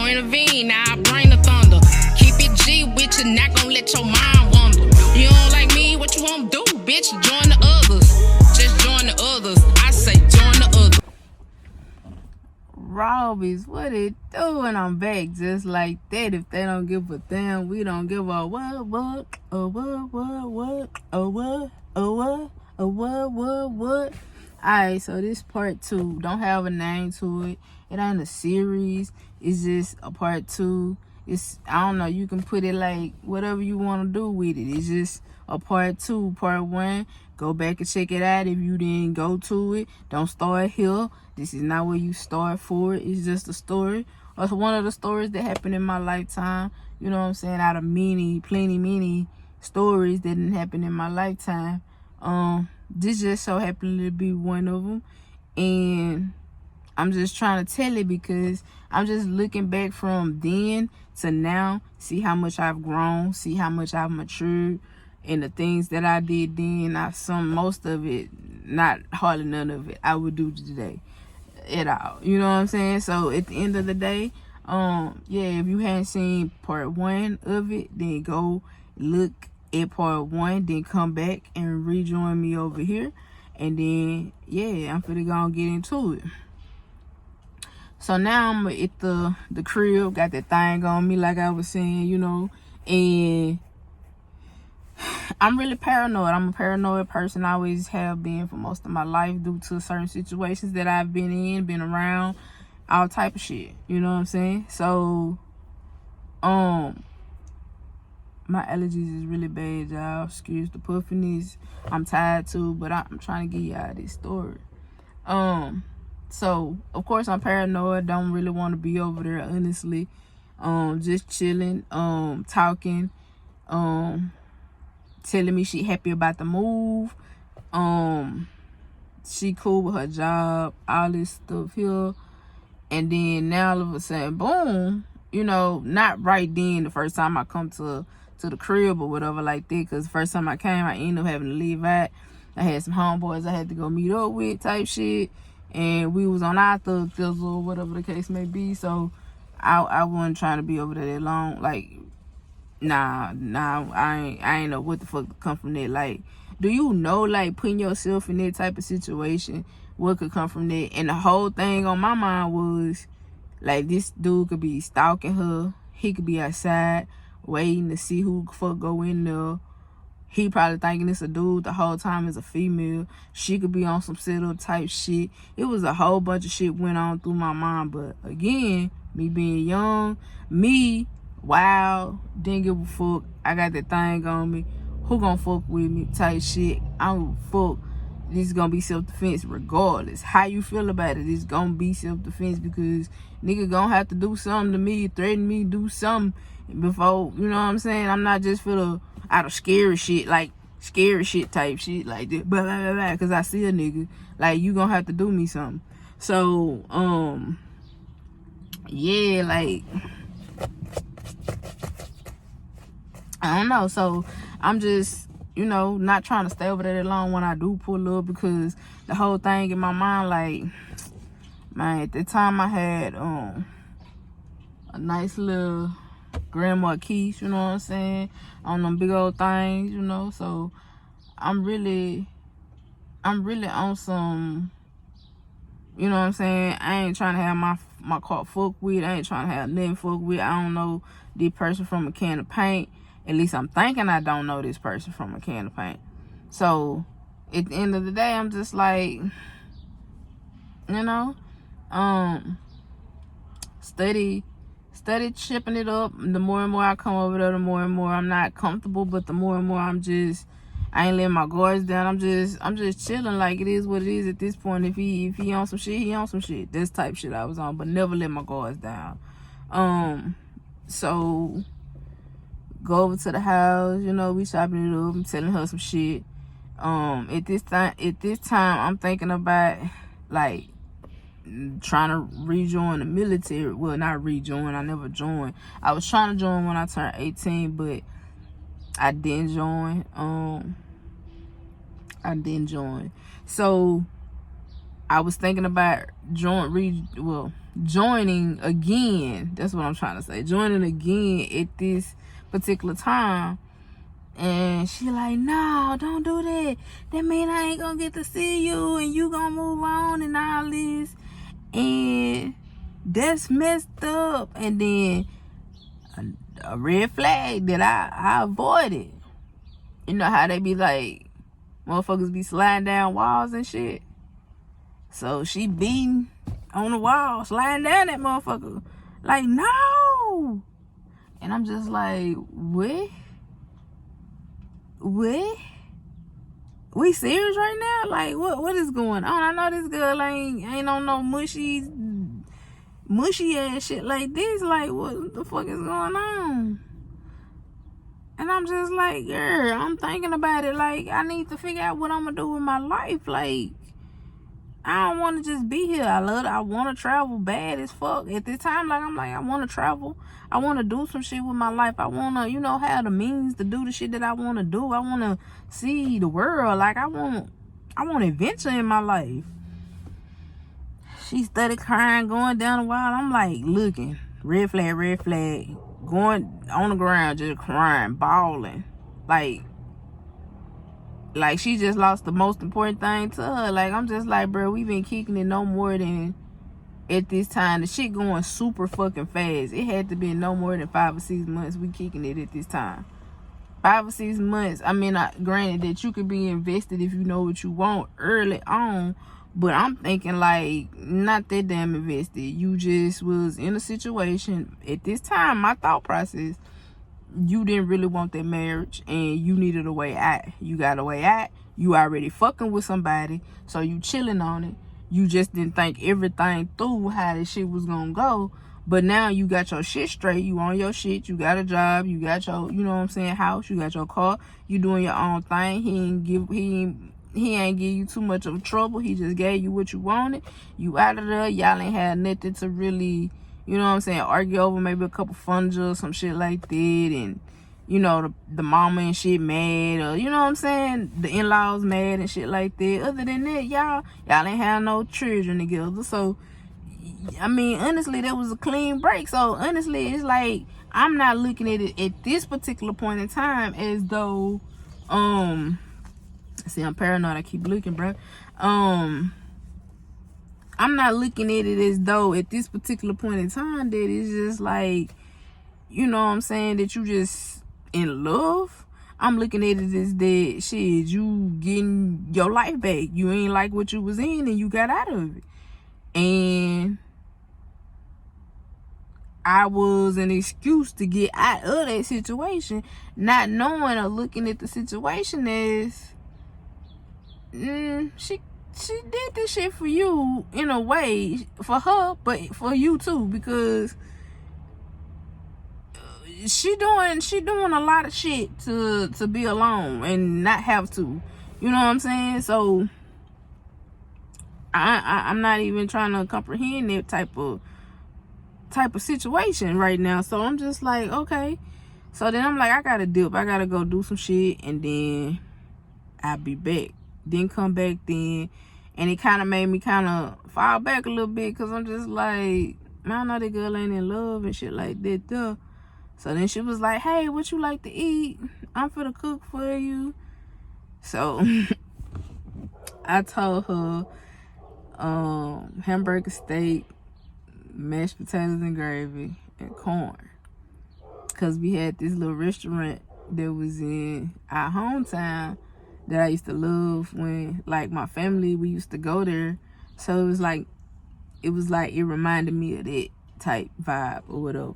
don't intervene, now I bring the thunder. Keep it G with you, not gon' let your mind wander. You don't like me, what you won't do, bitch? Join the others. Just join the others. I say join the others. Robbies, what it do? And I'm back just like that. If they don't give a damn, we don't give a what. Alright, so this part 2 don't have a name to it. It ain't a series. It's just a part 2. It's, I don't know, you can put it like whatever you want to do with it. It's just a part 2. Part 1, go back and check it out if you didn't go to it. Don't start here. This is not where you start for it. It's just a story. It's one of the stories that happened in my lifetime. You know what I'm saying? Out of many stories that didn't happen in my lifetime. This just so happened to be one of them. And I'm just trying to tell it because I'm just looking back from then to now. See how much I've grown. See how much I've matured. And the things that I did then, most of it, not hardly none of it, I would do today at all. You know what I'm saying? So at the end of the day, yeah, if you hadn't seen part 1 of it, then go look at part 1, then come back and rejoin me over here. And then, yeah, I'm finna go and get into it. So now I'm at the crib, got that thing on me like I was saying, you know, and I'm really paranoid. I'm a paranoid person. I always have been for most of my life due to certain situations that I've been around, all type of shit. You know what I'm saying? So, my allergies is really bad, y'all. Excuse the puffiness. I'm tired too, but I'm trying to get y'all this story. So of course I'm paranoid. Don't really want to be over there, honestly. Just chilling, talking, telling me she happy about the move. She cool with her job, all this stuff here. And then now all of a sudden, boom, you know, not right then the first time I come to the crib or whatever like that, because the first time I came, I ended up having to leave out. I had some homeboys I had to go meet up with type shit, and we was on our thug fizzle or whatever the case may be. So I wasn't trying to be over there that long. Like, nah, I ain't know what the fuck to come from that. Like, do you know, like, putting yourself in that type of situation, what could come from that? And the whole thing on my mind was, like, this dude could be stalking her. He could be outside waiting to see who the fuck go in there. He probably thinking it's a dude the whole time it's a female. She could be on some setup type shit. It was a whole bunch of shit went on through my mind. But again, me being young, me, wild, didn't give a fuck. I got that thing on me. Who gonna fuck with me type shit. I don't fuck. This is gonna be self-defense regardless. How you feel about it, it's gonna be self-defense, because nigga gonna have to do something to me, threaten me, do something before, you know what I'm saying? I'm not just finna out of scary shit, like scary shit type shit, like this, blah, blah, blah, blah, because I see a nigga. Like, you gonna have to do me something. So, yeah, like, I don't know. So, I'm just, you know, not trying to stay over there that long when I do pull up, because the whole thing in my mind, like, man, at the time I had a nice little grandma keys, you know what I'm saying, on them big old things, you know. So I'm really on some, you know what I'm saying, I ain't trying to have my car fucked with. I ain't trying to have nothing fucked with. I don't know this person from a can of paint. At least I'm thinking I don't know this person from a can of paint. So at the end of the day, I'm just like, you know, steady chipping it up. The more and more I come over there, the more and more I'm not comfortable, but the more and more I ain't letting my guards down. I'm just chilling, like, it is what it is at this point. If he on some shit, he on some shit. This type shit I was on, but never let my guards down. So go over to the house, you know, we shopping it up. I'm telling her some shit. At this time I'm thinking about, like, trying to rejoin the military. Well, not rejoin, I never joined. I was trying to join when I turned 18, but I didn't join. So I was thinking about joining again. That's what I'm trying to say. Joining again at this particular time. And she like, no, don't do that. That mean I ain't gonna get to see you and you gonna move on and all this. And that's messed up. And then a red flag that I avoided. You know how they be like, motherfuckers be sliding down walls and shit. So she beating on the wall, sliding down that motherfucker. Like, no. And I'm just like, what? What? We serious right now? Like, what is going on? I know this girl ain't on no mushy ass shit like this. Like, what the fuck is going on? And I'm just like, girl, I'm thinking about it. Like, I need to figure out what I'm gonna do with my life. Like, I don't want to just be here. I want to travel bad as fuck. At this time, I'm like, I want to travel. I want to do some shit with my life. I want to, have the means to do the shit that I want to do. I want to see the world. Like, I want adventure in my life. She started crying, going down the wall. I'm like, looking, red flag, going on the ground, just crying, bawling. Like she just lost the most important thing to her. Like, I'm just like, bro, we been kicking it no more than at this time. The shit going super fucking fast. It had to be no more than 5 or 6 months we kicking it at this time. 5 or 6 months. I mean, granted that you could be invested if you know what you want early on. But I'm thinking like, not that damn invested. You just was in a situation at this time. My thought process, you didn't really want that marriage and you needed a way out. You got a way out. You already fucking with somebody, so you chilling on it. You just didn't think everything through how this shit was gonna go. But now you got your shit straight. You on your shit. You got a job. You got your, house. You got your car. You doing your own thing. He ain't give you too much of trouble. He just gave you what you wanted. You out of there. Y'all ain't had nothing to really, argue over, maybe a couple funds or some shit like that. And, the mama and shit mad, or, the in-laws mad and shit like that. Other than that, y'all ain't have no children together. So, I mean, honestly, that was a clean break. So, honestly, it's like, I'm not looking at it at this particular point in time as though, see, I'm paranoid. I keep looking, bro. I'm not looking at it as though at this particular point in time that it's just like, that you just in love. I'm looking at it as that shit, you getting your life back. You ain't like what you was in and you got out of it. And I was an excuse to get out of that situation, not knowing or looking at the situation as she did this shit for you in a way, for her, but for you too, because she doing a lot of shit to be alone and not have to. You know what I'm saying? So I'm not even trying to comprehend that type of situation right now. So I'm just like, okay. So then I'm like, I gotta dip. I gotta go do some shit and then I'll be back. Then come back then. And it kind of made me kind of fall back a little bit, because I'm just like, man, I know that girl ain't in love and shit like that, though. So then she was like, hey, what you like to eat? I'm finna cook for you. So I told her hamburger steak, mashed potatoes and gravy, and corn. Because we had this little restaurant that was in our hometown that I used to love when, like, my family, we used to go there. So it was like it reminded me of that type vibe or whatever.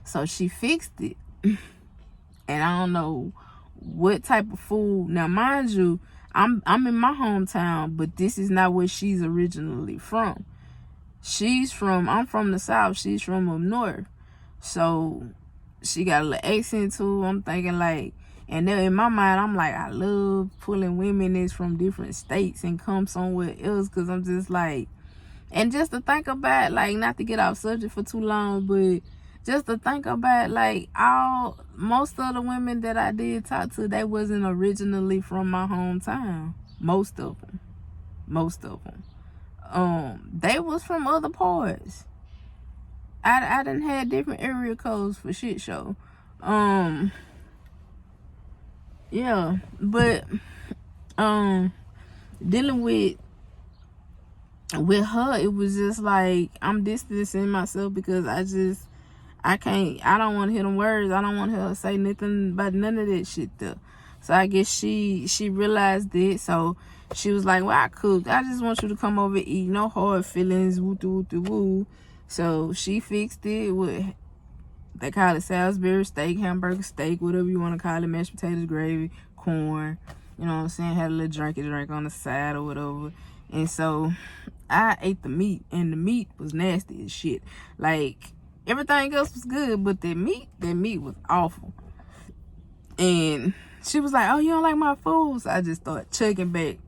So she fixed it. And I don't know what type of food. Now, mind you, I'm in my hometown, but this is not where she's originally from. I'm from the South. She's from up north. So she got a little accent too. I'm thinking like, and then in my mind, I'm like, I love pulling women that's from different states and come somewhere else, because I'm just like, and just to think about, like, not to get off subject for too long, but just to think about, like, most of the women that I did talk to, they wasn't originally from my hometown. Most of them. most of them. They was from other parts. I done had different area codes for shit show. Yeah, but dealing with her, it was just like I'm distancing myself because I don't want to hear them words. I don't want her to say nothing about none of that shit though. So I guess she realized it. So she was like, well, I cooked. I just want you to come over and eat. No hard feelings. Woo. So she fixed it with, they call it Salisbury steak, hamburger steak, whatever you want to call it, mashed potatoes, gravy, corn. You know what I'm saying? Had a little drink on the side or whatever. And so I ate the meat, and the meat was nasty as shit. Like, everything else was good, but that meat was awful. And she was like, oh, you don't like my food? So I just started chugging back.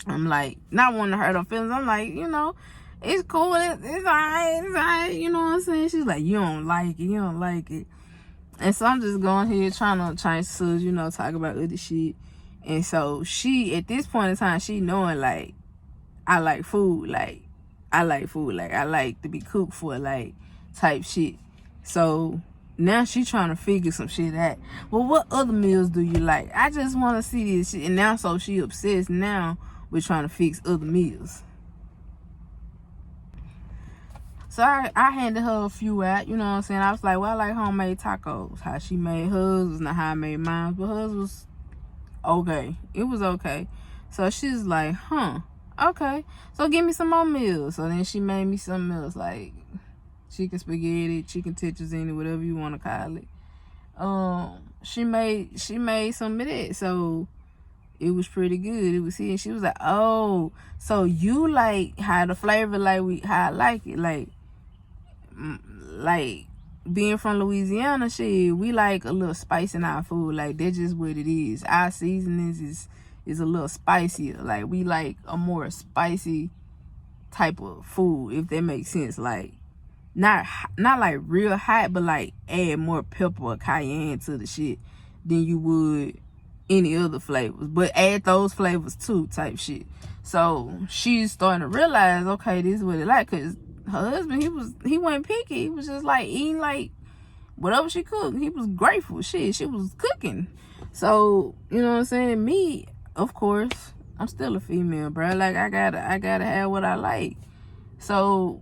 I'm like, not wanting to hurt her feelings. I'm like, you know, it's cool. It's all right. You know what I'm saying? She's like, you don't like it. And so I'm just going here trying to change to, you know, talk about other shit. And so she, at this point in time, she knowing, like, I like food. Like, I like to be cooked for, like, type shit. So now she trying to figure some shit out. Well, what other meals do you like? I just want to see this shit. And now, so she obsessed now with trying to fix other meals. So I handed her a few out, you know what I'm saying? I was like, well, I like homemade tacos. How she made hers was not how I made mine, but hers was okay. It was okay. So she's like, okay. So give me some more meals. So then she made me some meals, like chicken spaghetti, chicken tetrazzini, whatever you want to call it. She made some of that. So it was pretty good. It was here. She was like, oh, so you like how the flavor, like how I like it, like being from Louisiana, shit, we like a little spice in our food. Like, that's just what it is. Our seasonings is a little spicier. Like, we like a more spicy type of food, if that makes sense. Like, not like real hot, but like add more pepper or cayenne to the shit than you would any other flavors, but add those flavors too, type shit. So she's starting to realize, okay, this is what it like, because her husband, he wasn't picky. He was just like eating like whatever she cooked. He was grateful. She was cooking. So, you know what I'm saying? Me, of course, I'm still a female, bro. Like, I gotta have what I like. So,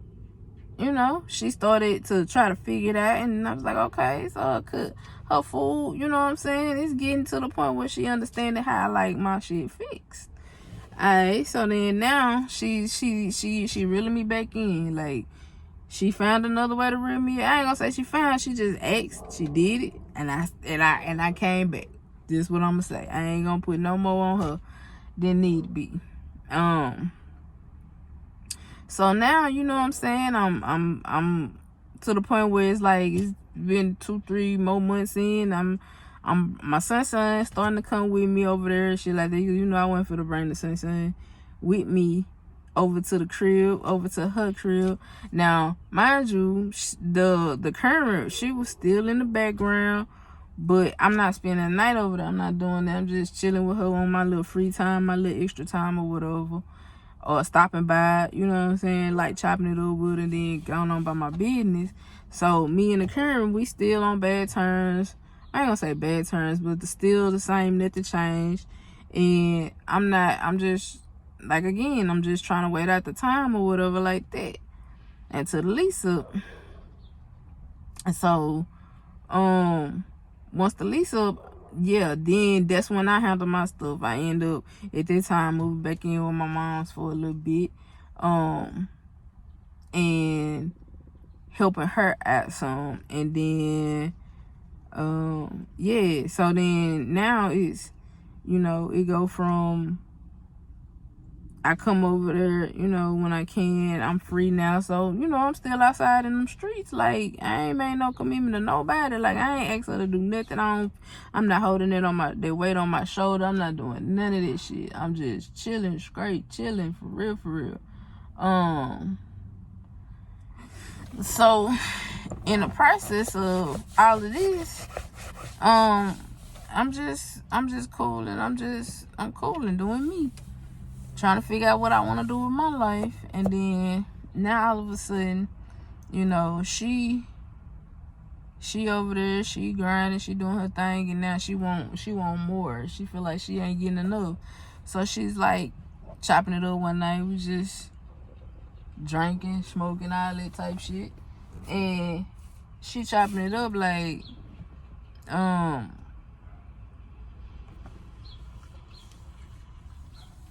you know, she started to try to figure it out, and I was like, okay, so I cook her food, you know what I'm saying? It's getting to the point where she understanding how I like my shit fixed. Alright, so then now she reeling me back in. Like, she found another way to reel me. I ain't gonna say she found, she just asked, she did it, and I came back. This is what I'm gonna say. I ain't gonna put no more on her than need to be. So now, you know what I'm saying, I'm to the point where it's like, it's been 2-3 more months in. My son starting to come with me over there, shit like that. You know, I went for to bring the son with me over to the crib, over to her crib. Now, mind you, the current, she was still in the background, but I'm not spending the night over there. I'm not doing that. I'm just chilling with her on my little free time, my little extra time or whatever. Or stopping by, you know what I'm saying, like chopping it up with, and then going on by my business. So me and the current, we still on bad terms. I ain't gonna say bad terms, but still the same, nothing changed. And I'm just trying to wait out the time or whatever like that until the lease up. And so, once the lease up, yeah, then that's when I handle my stuff. I end up at that time moving back in with my mom's for a little bit, and helping her out some. And then yeah, so then now it's, you know, it go from I come over there, you know, when I can. I'm free now, so, you know, I'm still outside in them streets. Like, I ain't made no commitment to nobody. Like, I ain't asked her to do nothing. I'm not holding it on that weight on my shoulder. I'm not doing none of this shit. I'm just chilling, straight chilling, for real. So, in the process of all of this, I'm just cool, and I'm cool and doing me. trying to figure out what I want to do with my life. And then now all of a sudden, you know, she over there, she grinding, she doing her thing, and now she want more. She feel like she ain't getting enough. So she's like chopping it up one night. We just drinking, smoking, all that type shit. And she chopping it up like,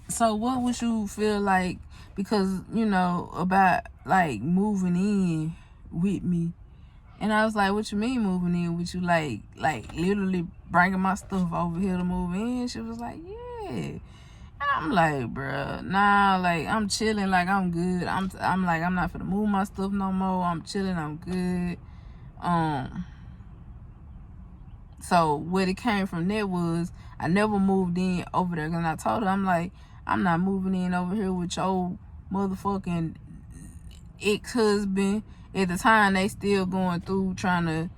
so what would you feel like, because, you know, about like moving in with me? And I was like, what you mean moving in with you? Like literally bringing my stuff over here to move in? She was like, yeah. And I'm like, bruh, nah, like I'm chilling, like I'm good. I'm like, I'm not finna move my stuff no more. I'm chilling, I'm good. So what it came from there was I never moved in over there, and I told her, I'm like, I'm not moving in over here with your motherfucking ex-husband. At the time, they still going through trying to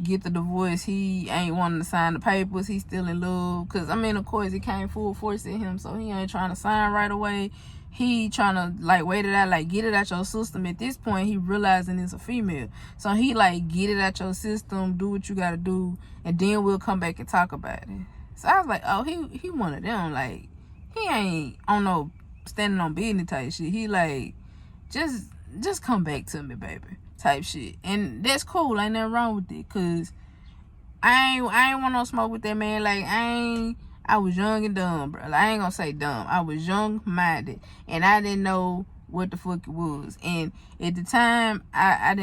get the divorce. He ain't wanting to sign the papers. He's still in love. Because, I mean, of course, it came full force at him, so he ain't trying to sign right away. He trying to, like, wait it out, like, get it out your system. At this point, he realizing it's a female. So he, like, get it out your system, do what you got to do, and then we'll come back and talk about it. So I was like, oh, he one of them. Like, he ain't on no standing on business type shit. He, like, just come back to me, baby, type shit. And that's cool. Ain't nothing wrong with it. Because I ain't want no smoke with that man. Like, I was young and dumb, bro. Like, I ain't gonna say dumb. I was young-minded. And I didn't know what the fuck it was. And at the time, I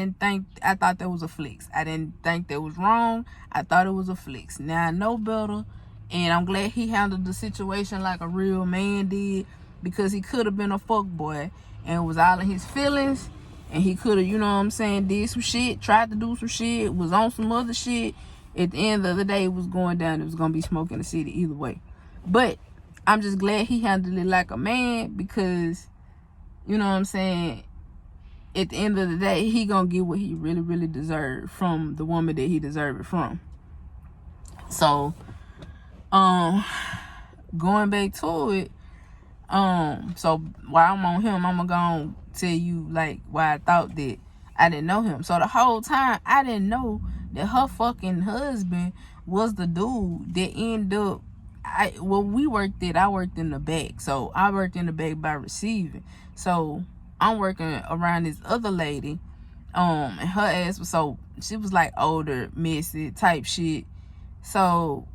thought that was a flex. I didn't think that was wrong. I thought it was a flex. Now I know better. And I'm glad he handled the situation like a real man did. Because he could have been a fuck boy and was all in his feelings. And he could have, you know what I'm saying, did some shit, tried to do some shit, was on some other shit. At the end of the day, it was going down. It was going to be smoke in the city either way. But I'm just glad he handled it like a man, because, you know what I'm saying, at the end of the day, he going to get what he really, really deserved from the woman that he deserved it from. So, going back to it, so while I'm on him, I'm gonna tell you like why I thought that I didn't know him. So the whole time I didn't know that her fucking husband was the dude that ended up, I worked in the back. So I worked in the back by receiving. So I'm working around this other lady, and her ass was, so she was like older, messy type shit. So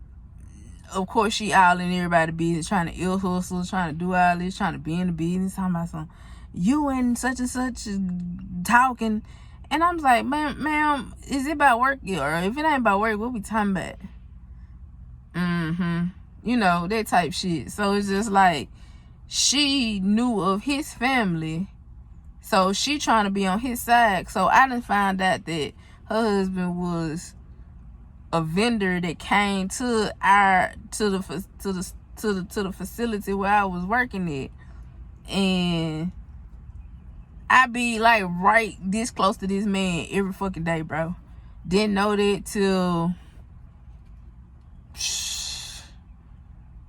of course, she all in everybody's business, trying to ill hustle, trying to do all this, trying to be in the business, talking about some, you and such and such talking. And I'm like, ma'am, is it about work? Or if it ain't about work, what we talking about? You know, that type shit. So it's just like, she knew of his family, so she trying to be on his side. So I done find out that her husband was a vendor that came to the facility where I was working at, and I be like right this close to this man every fucking day, bro. Didn't know that till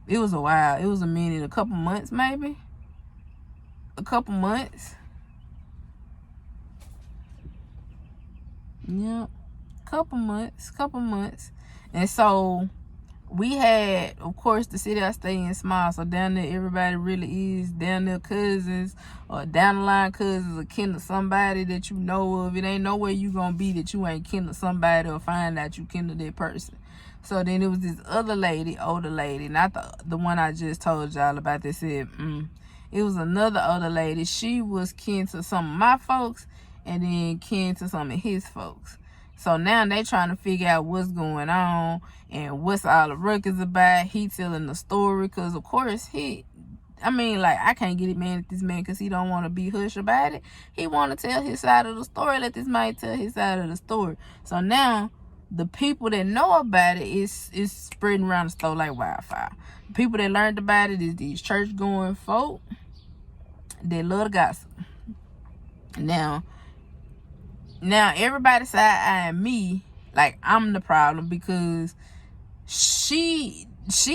it was a while. It was a minute, a couple months maybe, a couple months. Yep. Couple months. And so we had, of course, the city I stay in small, so down there everybody really is down there cousins or down the line cousins or kin to somebody that you know of. It ain't nowhere you gonna be that you ain't kin to somebody or find out you kin to that person. So then it was this other lady, older lady, not the one I just told y'all about that said, it was another older lady. She was kin to some of my folks and then kin to some of his folks. So now they trying to figure out what's going on and what's all the ruckus about. He telling the story because, of course, I can't get it mad at this man because he don't want to be hush about it. He want to tell his side of the story. Let this man tell his side of the story. So now the people that know about it is spreading around the store like wildfire. The people that learned about it is these church-going folk. They love to gossip. Now everybody side-eyeing me like I'm the problem because she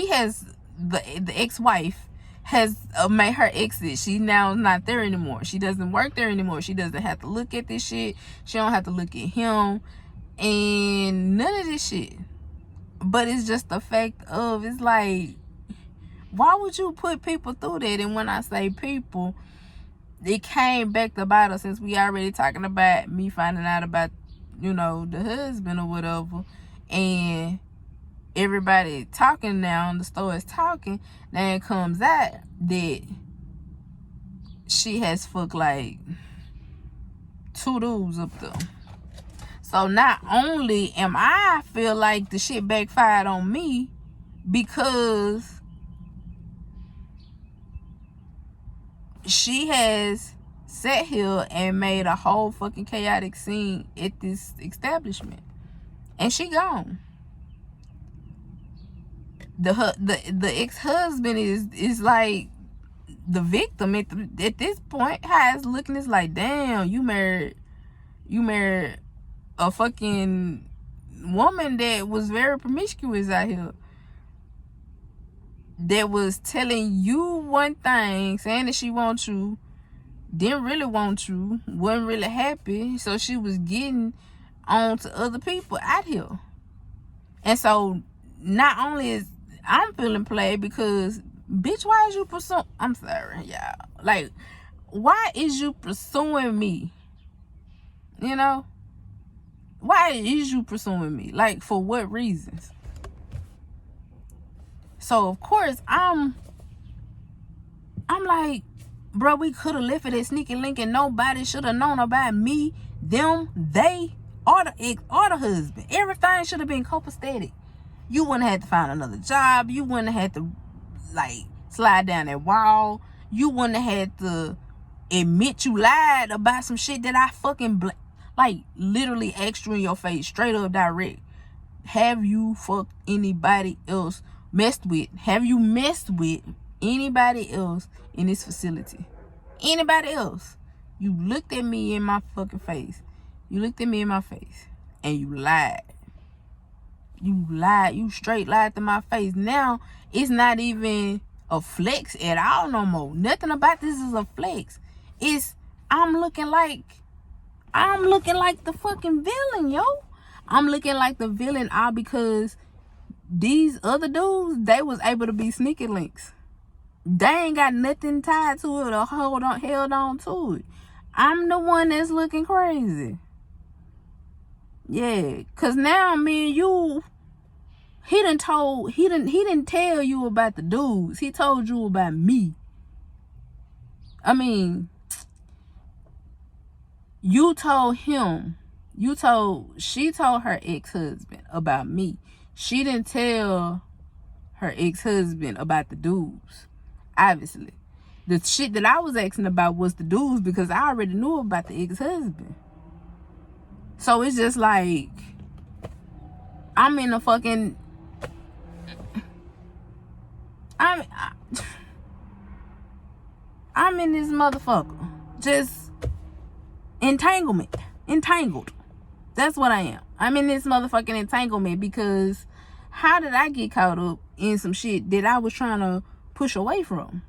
has the ex-wife has made her exit. She now is not there anymore. She doesn't work there anymore. She doesn't have to look at this shit. She don't have to look at him and none of this shit. But it's just the fact of, it's like, why would you put people through that? And when I say people, it came back to bite us, since we already talking about me finding out about, you know, the husband or whatever, and everybody talking now, and the store is talking. Then it comes out that she has fucked like 2 dudes up there. So not only am I feel like the shit backfired on me, because she has sat here and made a whole fucking chaotic scene at this establishment, and she gone. The ex-husband is like the victim at this point. How it's looking, it's like, damn, you married a fucking woman that was very promiscuous out here, that was telling you one thing, saying that she wants you, didn't really want you, wasn't really happy, so she was getting on to other people out here. And so not only is I'm feeling played, because bitch, why is you pursuing, I'm sorry y'all, like, why is you pursuing me? You know, why is you pursuing me? Like, for what reasons? So of course I'm like, bro, we could have left it at sneaky link and nobody should have known about me, them, they, or the ex, or the husband. Everything should have been copacetic. You wouldn't have had to find another job. You wouldn't have had to, like, slide down that wall. You wouldn't have had to admit you lied about some shit that I fucking, like, literally asked you in your face, straight up direct. Have you fucked anybody else, messed with? Have you messed with anybody else in this facility? Anybody else? You looked at me in my fucking face. You looked at me in my face and you lied. You lied. You straight lied to my face. Now it's not even a flex at all no more. Nothing about this is a flex. It's I'm looking like the fucking villain, yo. I'm looking like the villain all because these other dudes, they was able to be sneaky links. They ain't got nothing tied to it or held on to it. I'm the one that's looking crazy. Yeah, cause now me and you, he didn't tell you about the dudes. He told you about me. I mean, she told her ex-husband about me. She didn't tell her ex-husband about the dudes. Obviously, the shit that I was asking about was the dudes, because I already knew about the ex-husband. So it's just like, I'm in a fucking, I'm in this motherfucker. Just entangled. That's what I am. I'm in this motherfucking entanglement, because how did I get caught up in some shit that I was trying to push away from?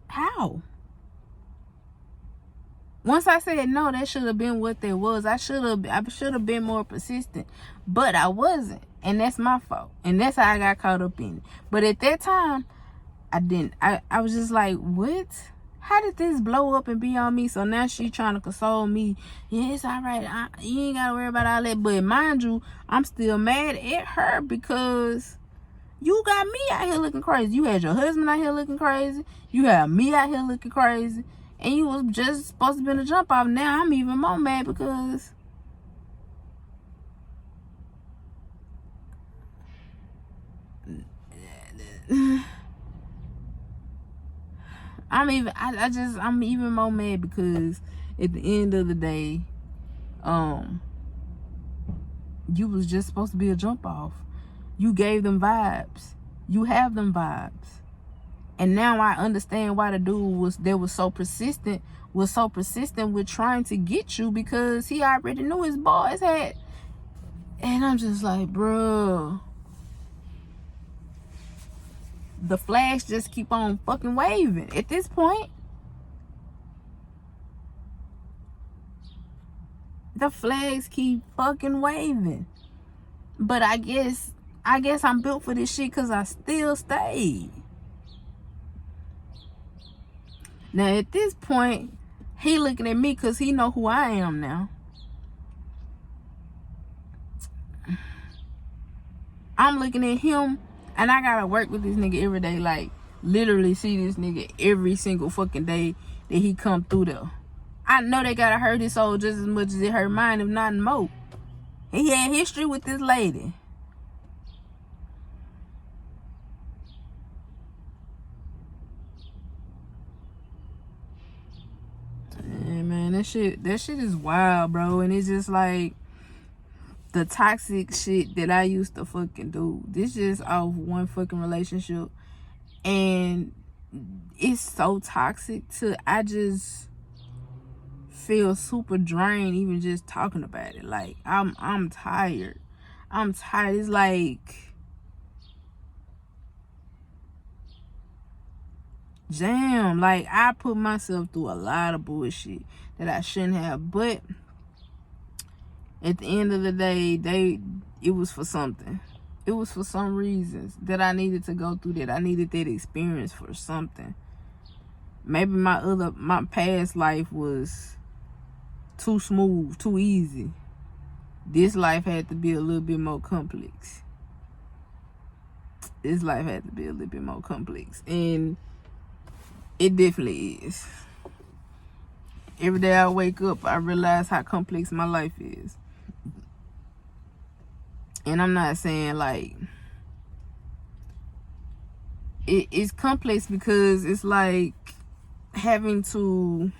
How? Once I said no, that should have been what there was. I should have been more persistent, but I wasn't, and that's my fault, and that's how I got caught up in it. But at that time, I didn't. I was just like, what? How did this blow up and be on me? So now she trying to console me. Yeah, it's all right. You ain't gotta worry about all that. But mind you, I'm still mad at her, because you got me out here looking crazy. You had your husband out here looking crazy. You had me out here looking crazy. And you was just supposed to be in a jump off. Now I'm even more mad, because I'm even more mad, because at the end of the day, you was just supposed to be a jump off. You gave them vibes. You have them vibes. And now I understand why the dude was so persistent with trying to get you, because he already knew his boys had. And I'm just like, bro, the flags just keep on fucking waving at this point. The flags keep fucking waving. But I guess I'm built for this shit because I still stayed. Now at this point, he looking at me because he know who I am now. I'm looking at him, and I gotta work with this nigga every day. Like, literally see this nigga every single fucking day that he come through there. I know they gotta hurt his soul just as much as it hurt mine, if not more. He had history with this lady. Yeah, man, that shit is wild, bro. And it's just like the toxic shit that I used to fucking do. This just off one fucking relationship, and it's so toxic to I just feel super drained even just talking about it. Like I'm tired. I'm tired. It's like, damn, like I put myself through a lot of bullshit that I shouldn't have, but at the end of the day, it was for something. It was for some reasons that I needed to go through that. I needed that experience for something. Maybe my past life was too smooth, too easy. This life had to be a little bit more complex. And it definitely is. Every day I wake up, I realize how complex my life is. And I'm not saying like it's complex because it's like having to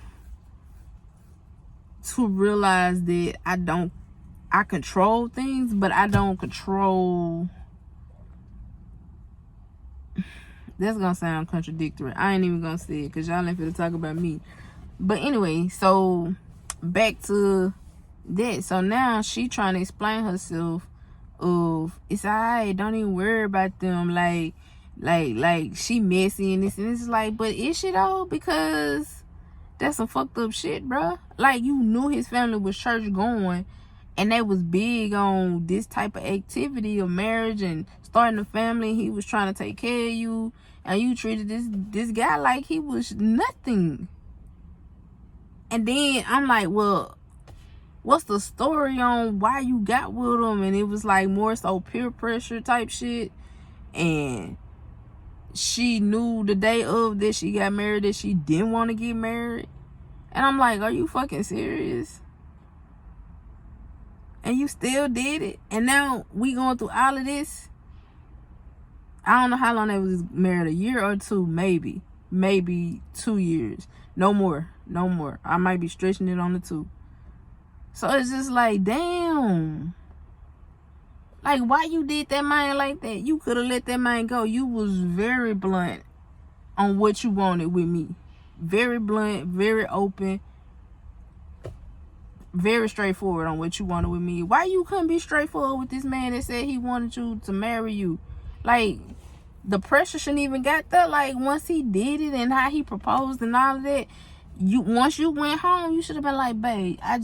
realize that I control things, but I don't control. That's gonna sound contradictory. I ain't even gonna say it because y'all ain't finna talk about me. But anyway, so back to that. So now she trying to explain herself of it's alright, don't even worry about them, like she messy and this, and it's like, but is she though? Because that's some fucked up shit, bruh. Like, you knew his family was church going and they was big on this type of activity of marriage and starting a family. He was trying to take care of you, and you treated this guy like he was nothing. And then I'm like, well, what's the story on why you got with him? And it was like more so peer pressure type shit. And she knew the day of that she got married that she didn't want to get married. And I'm like, are you fucking serious? And you still did it? And now we going through all of this? I don't know how long they was married, a year or two, maybe 2 years. No more. I might be stretching it on the 2. So it's just like, damn. Like, why you did that man like that? You could have let that man go. You was very blunt on what you wanted with me. Very blunt, very open, very straightforward on what you wanted with me. Why you couldn't be straightforward with this man that said he wanted you to marry you? Like, the pressure shouldn't even got there. Like, once he did it and how he proposed and all of that, once you went home, you should have been like, babe, I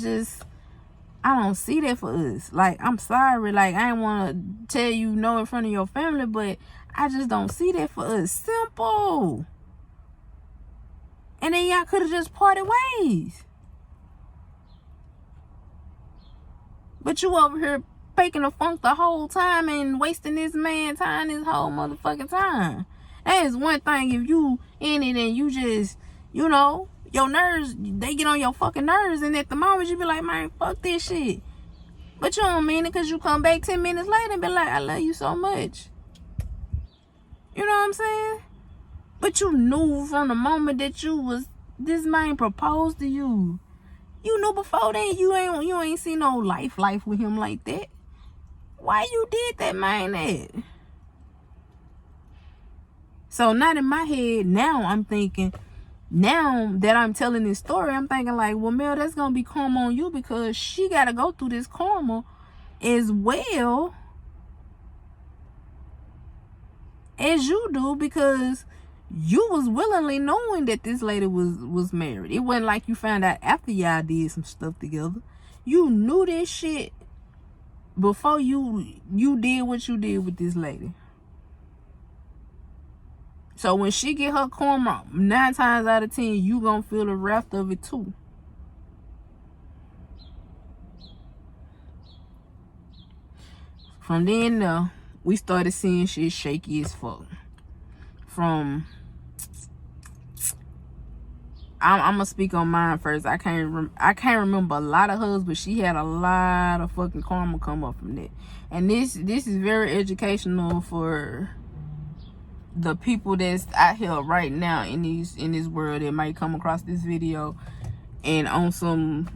don't see that for us. Like, I'm sorry. Like, I ain't want to tell you no in front of your family, but I just don't see that for us. Simple. And then y'all could have just parted ways. But you over here faking a funk the whole time and wasting this man time this whole motherfucking time. That is one thing if you in it and you just, your nerves, they get on your fucking nerves, and at the moment you be like, man, fuck this shit. But you don't mean it because you come back 10 minutes later and be like, I love you so much. You know what I'm saying? But you knew from the moment that this man proposed to you. You knew before then you ain't seen no life with him like that. Why you did that, man, that? So not in my head, now I'm thinking, now that I'm telling this story, I'm thinking like, well, Mel, that's going to be karma on you because she got to go through this karma as well. as you do, because you was willingly knowing that this lady was married. It wasn't like you found out after y'all did some stuff together. You knew this shit before you did what you did with this lady. So when she get her karma, 9 times out of 10, you gonna feel the wrath of it too. From then, we started seeing shit shaky as fuck. I'm gonna speak on mine first. I can't remember a lot of hers, but she had a lot of fucking karma come up from that. And this is very educational for the people that's out here right now in this world that might come across this video and on some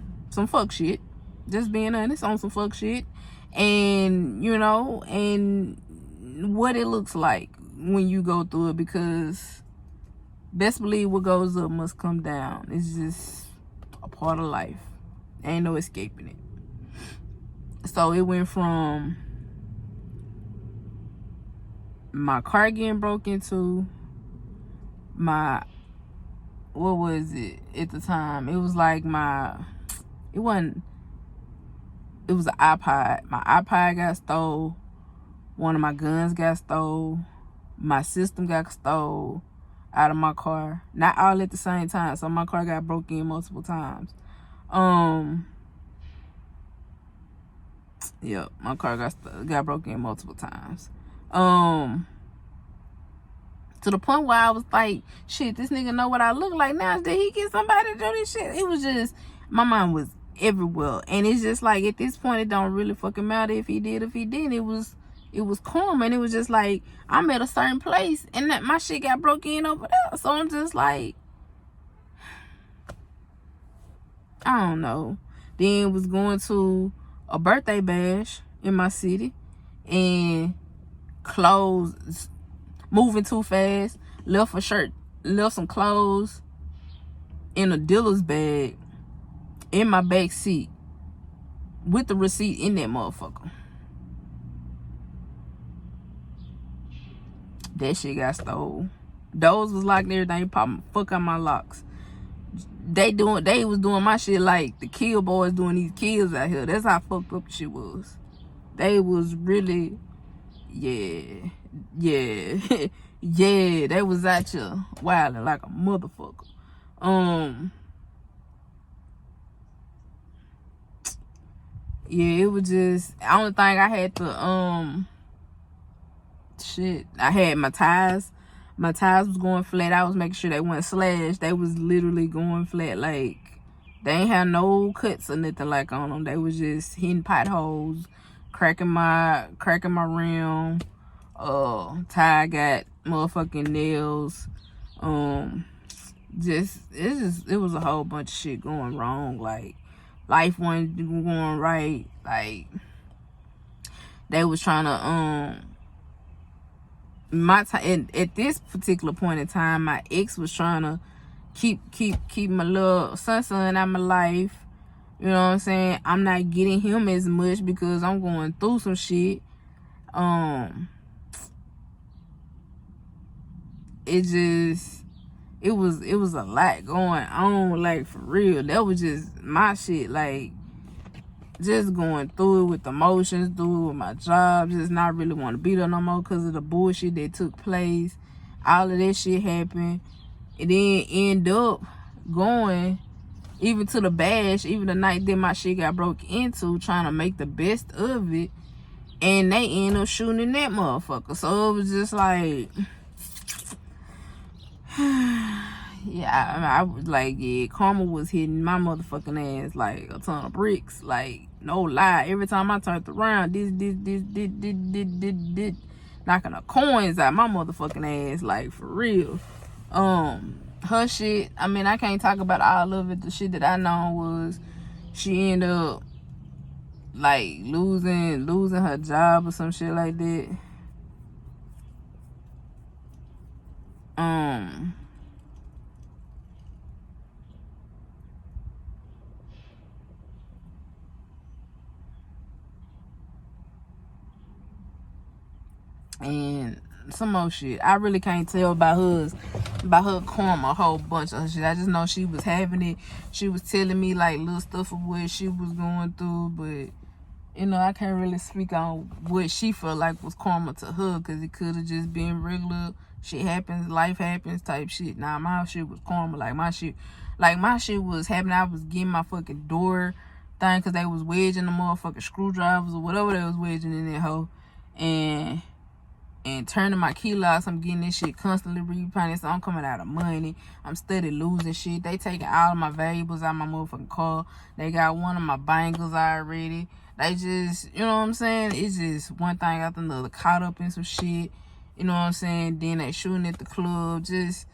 fuck shit. Just being honest, on some fuck shit. And and what it looks like when you go through it, because best believe what goes up must come down. It's just a part of life. Ain't no escaping it. So it went from my car getting broke into, what was it at the time? It was like it was an iPod. My iPod got stole. One of my guns got stole. My system got stole out of my car. Not all at the same time. So my car got broke in multiple times. Yeah, my car got broken in multiple times. To the point where I was like, shit, this nigga know what I look like now. Did he get somebody to do this shit? It was just, my mind was everywhere. And it's just like, at this point, it don't really fucking matter if he did, if he didn't. It was karma. And it was just like, I'm at a certain place and that my shit got broken in over there. So I'm just like, I don't know. Then was going to a birthday bash in my city and clothes, moving too fast, left some clothes in a dealer's bag in my back seat with the receipt in that motherfucker. That shit got stole. Doors was locked and everything. Fuck out my locks. They was doing my shit like the kill boys doing these kills out here. That's how fucked up the shit was. They was really, yeah, yeah, they was out here wilding like a motherfucker. Yeah, it was just, the only thing I had to, I had my tires. My tires was going flat. I was making sure they weren't slashed. They was literally going flat. Like, they ain't had no cuts or nothing like on them. They was just hitting potholes, cracking my rim. Tire got motherfucking nails. It was a whole bunch of shit going wrong. Like, life wasn't going right. Like, they was trying to at this particular point in time, my ex was trying to keep my little son out my life. You know what I'm saying? I'm not getting him as much because I'm going through some shit. It was a lot going on, like, for real. That was just my shit, like, just going through it with emotions, through it with my job, just not really want to be there no more because of the bullshit that took place. All of that shit happened. And then end up going even to the bash, even the night that my shit got broke into, trying to make the best of it. And they end up shooting in that motherfucker. So it was just like, yeah, I was like, yeah, karma was hitting my motherfucking ass like a ton of bricks. Like, no lie. Every time I turned around, this, knocking the coins out my motherfucking ass, like, for real. Her shit, I mean, I can't talk about all of it. The shit that I know was she ended up, like, losing her job or some shit like that. And some more shit. I really can't tell about her karma, a whole bunch of shit. I just know she was having it. She was telling me like little stuff of what she was going through, but you know, I can't really speak on what she felt like was karma to her, because it could have just been regular shit happens, life happens type shit. Nah, my shit was karma. Like my shit was happening. I was getting my fucking door thing because they was wedging the motherfucking screwdrivers or whatever they was wedging in that hoe, and turning my key locks. I'm getting this shit constantly repainted, so I'm coming out of money. I'm steady losing shit. They taking all of my valuables out of my motherfucking car. They got one of my bangles already. They just, you know what I'm saying? It's just one thing after another. Caught up in some shit. You know what I'm saying? Then they shooting at the club. Just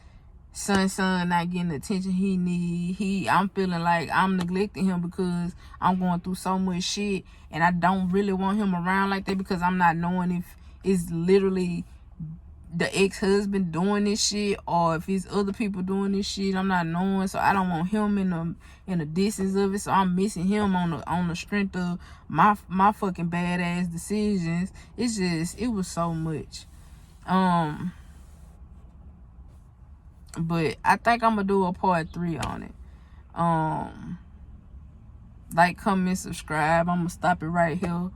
son not getting the attention he need. I'm feeling like I'm neglecting him because I'm going through so much shit, and I don't really want him around like that because I'm not knowing if it's literally the ex-husband doing this shit or if it's other people doing this shit. I'm not knowing, so I don't want him in the distance of it. So I'm missing him on the strength of my fucking badass decisions. It's just, it was so much. But I think I'm gonna do a part 3 on it. Like, comment, subscribe. I'm gonna stop it right here.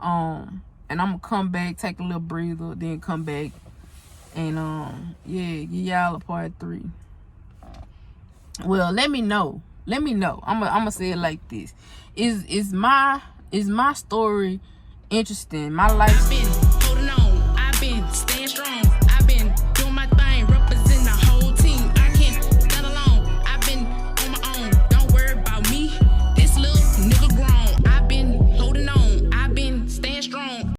And I'm gonna come back, take a little breather, then come back and yeah, give y'all a part 3. Well, let me know. I'm gonna say it like this. Is my story interesting? My life